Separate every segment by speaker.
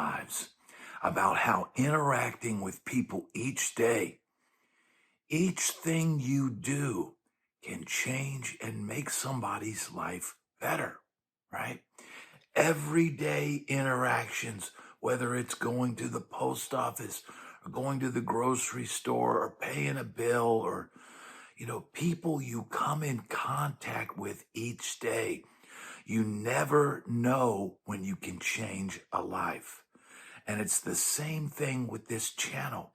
Speaker 1: lives about how interacting with people each day, each thing you do can change and make somebody's life better, right? Everyday interactions, whether it's going to the post office or going to the grocery store or paying a bill or, people you come in contact with each day. You never know when you can change a life. And it's the same thing with this channel.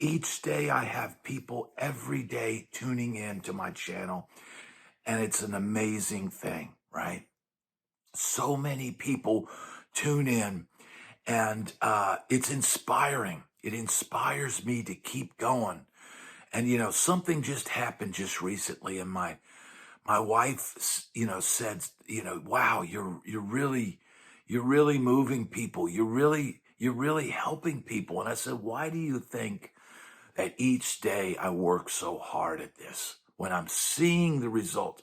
Speaker 1: Each day I have people every day tuning in to my channel, and it's an amazing thing, right? So many people tune in, and it's inspiring. It inspires me to keep going. And, something just happened just recently, and my wife, said, wow, you're really moving people. You're really helping people. And I said, why do you think that each day I work so hard at this when I'm seeing the results?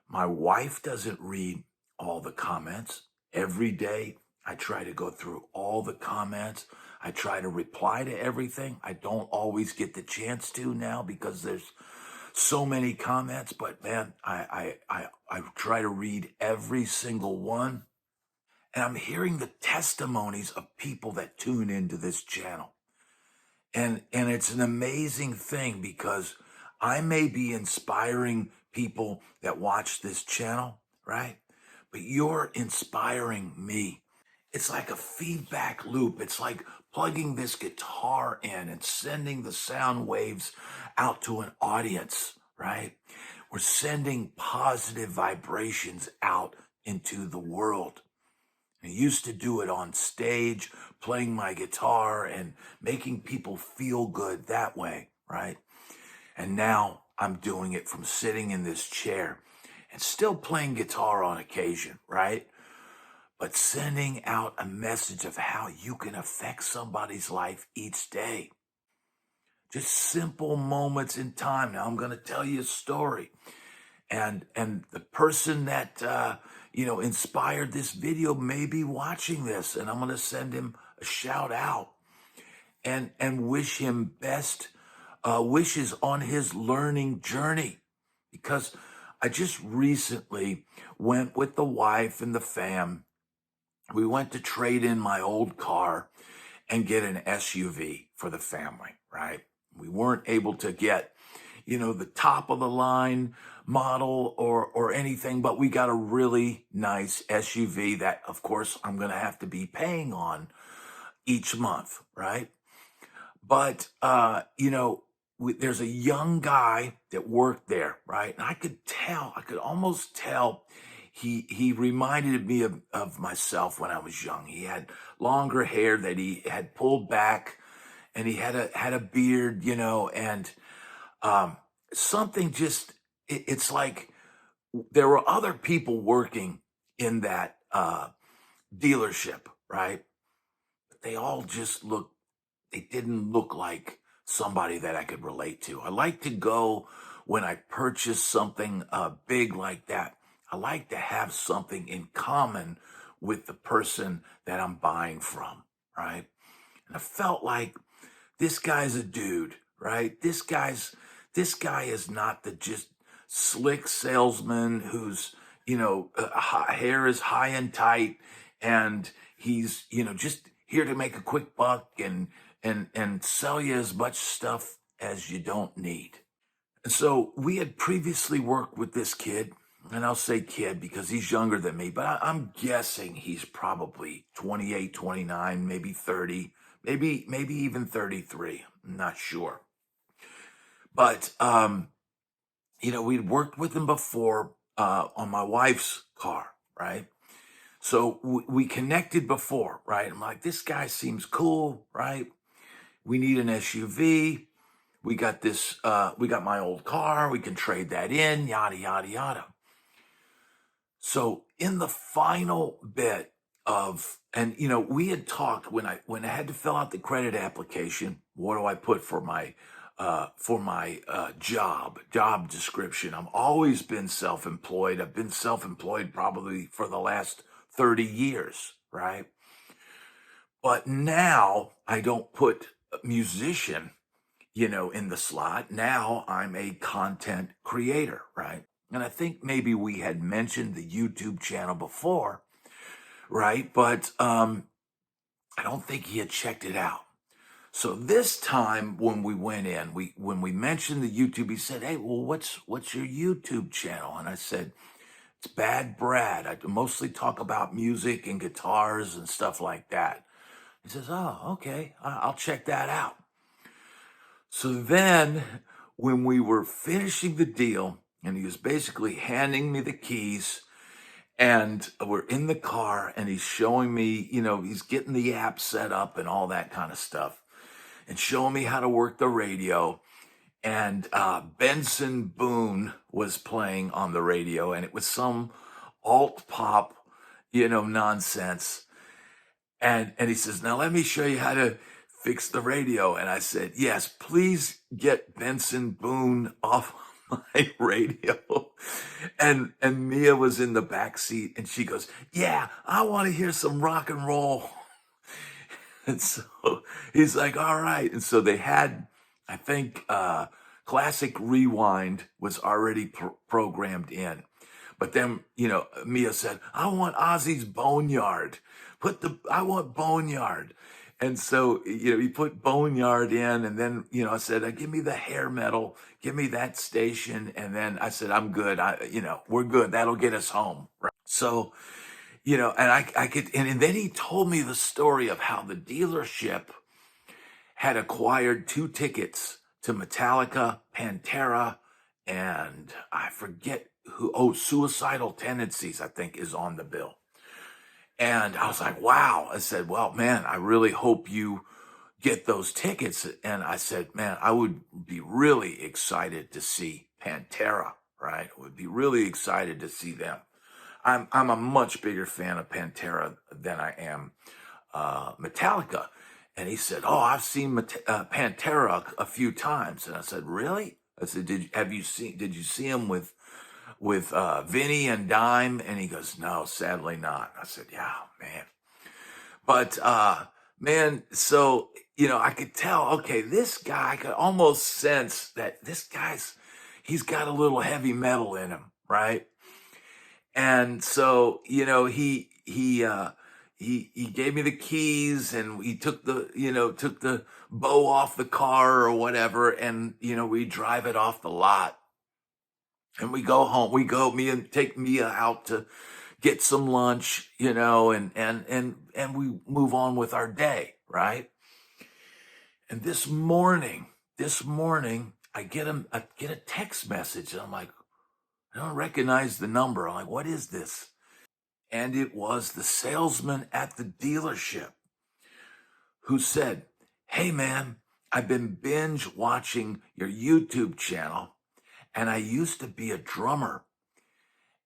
Speaker 1: My wife doesn't read all the comments. Every day I try to go through all the comments. I try to reply to everything. I don't always get the chance to now because there's so many comments, but man, I try to read every single one. And I'm hearing the testimonies of people that tune into this channel. And it's an amazing thing because I may be inspiring people that watch this channel, right? But you're inspiring me. It's like a feedback loop. It's like plugging this guitar in and sending the sound waves out to an audience, right? We're sending positive vibrations out into the world. I used to do it on stage, playing my guitar and making people feel good that way, right? And now I'm doing it from sitting in this chair and still playing guitar on occasion, right? But sending out a message of how you can affect somebody's life each day. Just simple moments in time. Now I'm going to tell you a story. And the person that, inspired this video may be watching this, and I'm going to send him a shout out and wish him best wishes on his learning journey. Because I just recently went with the wife and the fam. We went to trade in my old car and get an SUV for the family, right? We weren't able to get, the top of the line model or anything, but we got a really nice SUV that, of course, I'm going to have to be paying on each month, right? But, there's a young guy that worked there, right? And I could almost tell he reminded me of myself when I was young. He had longer hair that he had pulled back, and he had a beard, and something just it's like there were other people working in that dealership, right? But they all just they didn't look like somebody that I could relate to. I like to go when I purchase something big like that. I like to have something in common with the person that I'm buying from, right? And I felt like this guy's a dude, right? This guy is not the just slick salesman who's, hair is high and tight, and he's, just here to make a quick buck and sell you as much stuff as you don't need. And so we had previously worked with this kid, and I'll say kid because he's younger than me, but I'm guessing he's probably 28, 29, maybe 30, maybe even 33. I'm not sure. But, we'd worked with him before on my wife's car, right? So we connected before, right? I'm like, this guy seems cool, right? We need an SUV. We got we got my old car. We can trade that in, yada, yada, yada. So in the final bit and we had talked when I had to fill out the credit application, what do I put for my job description? I've always been self-employed. I've been self-employed probably for the last 30 years, right? But now I don't put musician, in the slot. Now I'm a content creator, right? And I think maybe we had mentioned the YouTube channel before, right? But I don't think he had checked it out. So this time when we went in, when we mentioned the YouTube, he said, "Hey, well, what's your YouTube channel?" And I said, "It's Bad Brad. I mostly talk about music and guitars and stuff like that." He says, "Oh, okay, I'll check that out." So then when we were finishing the deal, and he was basically handing me the keys, and we're in the car, and he's showing me, he's getting the app set up and all that kind of stuff, and showing me how to work the radio. And Benson Boone was playing on the radio, and it was some alt pop, nonsense. And he says, "Now let me show you how to fix the radio." And I said, "Yes, please get Benson Boone off my radio." And Mia was in the back seat, and she goes, "Yeah, I want to hear some rock and roll." And so he's like, "All right." And so they had, I think, Classic Rewind was already programmed in. But then, Mia said, "I want Ozzy's Boneyard. I want Boneyard." And so, he put Boneyard in, and then, I said, "Give me the hair metal, give me that station." And then I said, "I'm good. We're good. That'll get us home." Right? So, and I could, and then he told me the story of how the dealership had acquired 2 tickets to Metallica, Pantera, and I forget who. Oh, Suicidal Tendencies, I think, is on the bill. And I was like, "Wow." I said, "Well, man, I really hope you get those tickets." And I said, "Man, I would be really excited to see Pantera, right? I would be really excited to see them." I'm a much bigger fan of Pantera than I am Metallica. And he said, "Oh, I've seen Pantera a few times." And I said, "Really?" I said, did you see him with Vinny and Dime?" And he goes, "No, sadly not." I said, "Yeah, man." But man, so I could tell, okay, this guy, I could almost sense that he's got a little heavy metal in him, right? And so, he gave me the keys, and he took the bow off the car or whatever, and we drive it off the lot, and we go home. Take Mia out to get some lunch, and we move on with our day, right? And this morning, I get a text message, and I'm like, I don't recognize the number. I'm like, "What is this?" And it was the salesman at the dealership who said, "Hey, man, I've been binge watching your YouTube channel, and I used to be a drummer.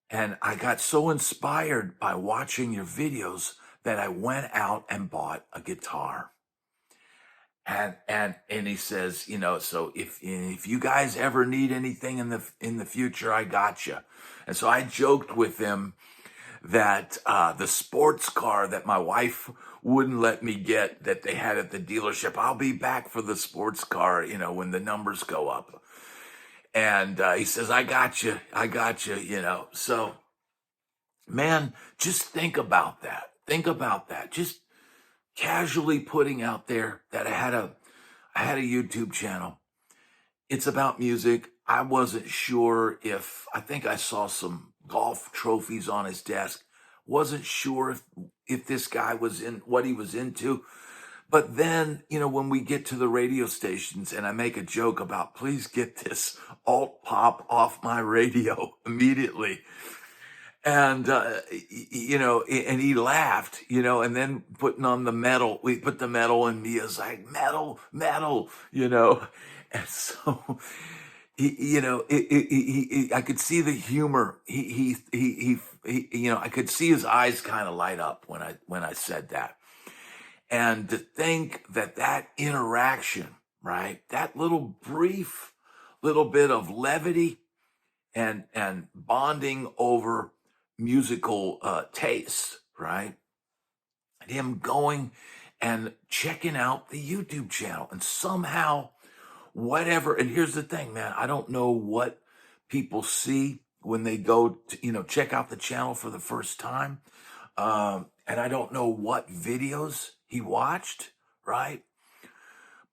Speaker 1: And I got so inspired by watching your videos that I went out and bought a guitar." And he says, "So if you guys ever need anything in the future, I got you." And so I joked with him that the sports car that my wife wouldn't let me get, that they had at the dealership, I'll be back for the sports car, when the numbers go up. And he says, "I got you. So, man, just think about that. Just casually putting out there that I had a YouTube channel. It's about music. I wasn't sure I think I saw some golf trophies on his desk. Wasn't sure if this guy was in what he was into. But then, when we get to the radio stations and I make a joke about, "Please get this alt pop off my radio immediately." And, and he laughed, and then putting on the metal, we put the metal, and Mia's like, "Metal, metal," And so, I could see the humor. I could see his eyes kind of light up when I said that. And to think that interaction, right? That brief little bit of levity and bonding over musical tastes, right? And him going and checking out the YouTube channel. And somehow, whatever, and here's the thing, man, I don't know what people see when they go to, check out the channel for the first time. And I don't know what videos he watched, right?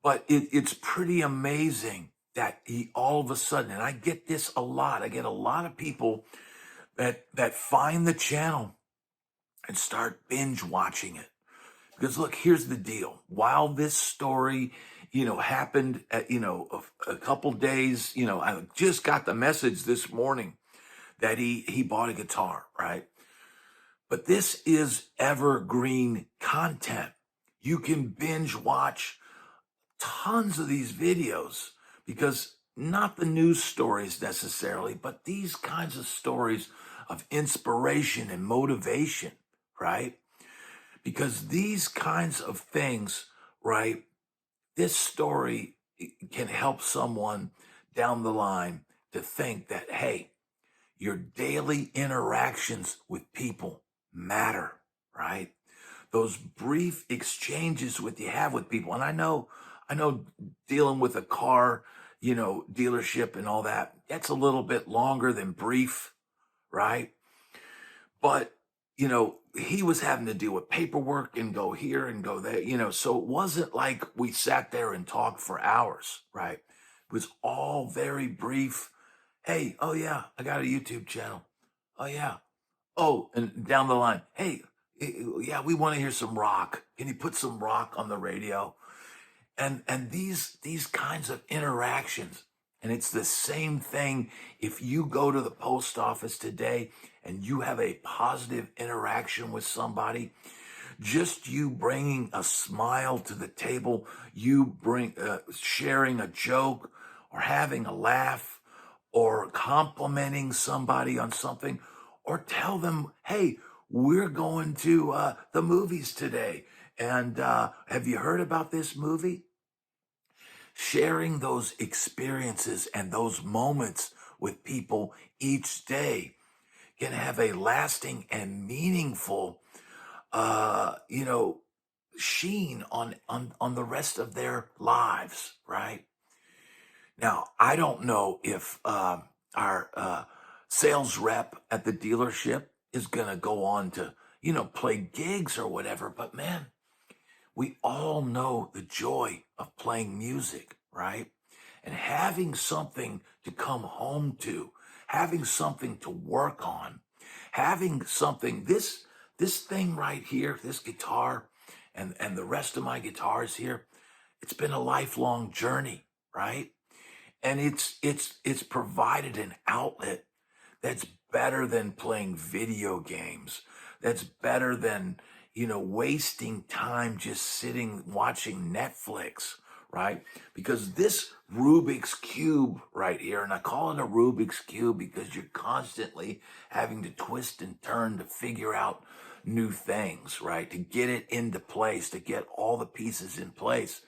Speaker 1: But it's pretty amazing that he all of a sudden, and I get this a lot. I get a lot of people that find the channel and start binge watching it. Because look, here's the deal. While this story, happened at, a couple days, I just got the message this morning that he bought a guitar, right? But this is evergreen content. You can binge watch tons of these videos because not the news stories necessarily, but these kinds of stories of inspiration and motivation, right? Because these kinds of things, right? This story can help someone down the line to think that, hey, your daily interactions with people matter, right? Those brief exchanges you have with people. And I know dealing with a car, dealership and all that, that's a little bit longer than brief, right? But, he was having to deal with paperwork and go here and go there, so it wasn't like we sat there and talked for hours, right? It was all very brief. Hey, oh yeah, I got a YouTube channel. Oh yeah. Oh, and down the line, hey, yeah, we want to hear some rock. Can you put some rock on the radio? And these kinds of interactions, and it's the same thing if you go to the post office today and you have a positive interaction with somebody, just you bringing a smile to the table, you sharing a joke or having a laugh or complimenting somebody on something, or tell them, hey, we're going to the movies today. And have you heard about this movie? Sharing those experiences and those moments with people each day can have a lasting and meaningful, sheen on the rest of their lives, right? Now, I don't know if our sales rep at the dealership is going to go on to, play gigs or whatever, but man, we all know the joy of playing music, right? And having something to come home to, having something to work on, having something, this thing right here, this guitar and the rest of my guitars here, it's been a lifelong journey, right? And it's provided an outlet that's better than playing video games. That's better than, wasting time just sitting watching Netflix, right? Because this Rubik's Cube right here, and I call it a Rubik's Cube because you're constantly having to twist and turn to figure out new things, right? To get it into place, to get all the pieces in place.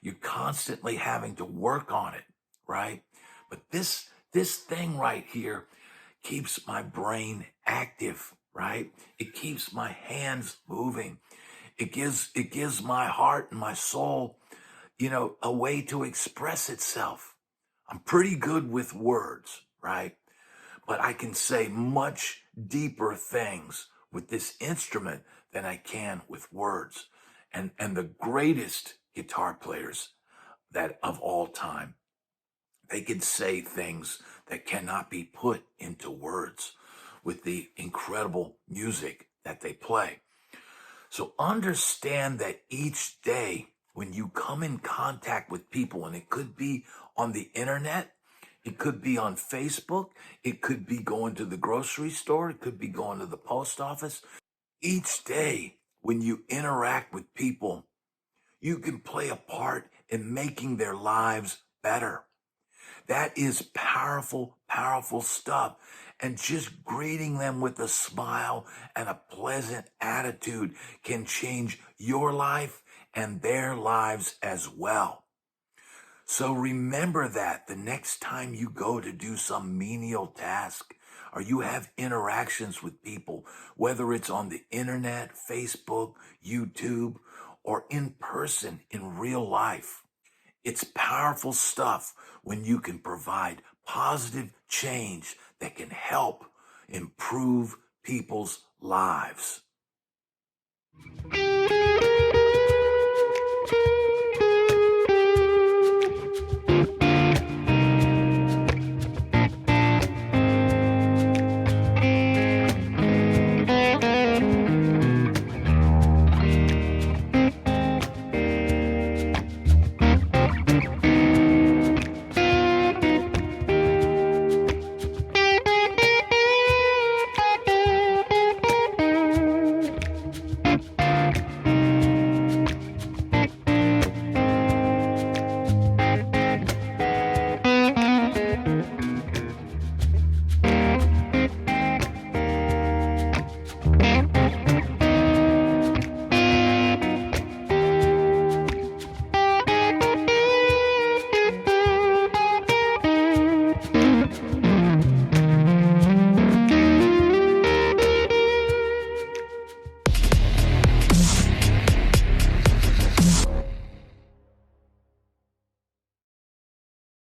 Speaker 1: You're constantly having to work on it, right? But this thing right here keeps my brain active, right? It keeps my hands moving. It gives my heart and my soul, a way to express itself. I'm pretty good with words, right? But I can say much deeper things with this instrument than I can with words. And the greatest guitar players that of all time, they can say things that cannot be put into words with the incredible music that they play. So understand that each day when you come in contact with people, and it could be on the internet, it could be on Facebook, it could be going to the grocery store, it could be going to the post office. Each day when you interact with people, you can play a part in making their lives better. That is powerful, powerful stuff. And just greeting them with a smile and a pleasant attitude can change your life and their lives as well. So remember that the next time you go to do some menial task or you have interactions with people, whether it's on the internet, Facebook, YouTube, or in person in real life. It's powerful stuff when you can provide positive change that can help improve people's lives.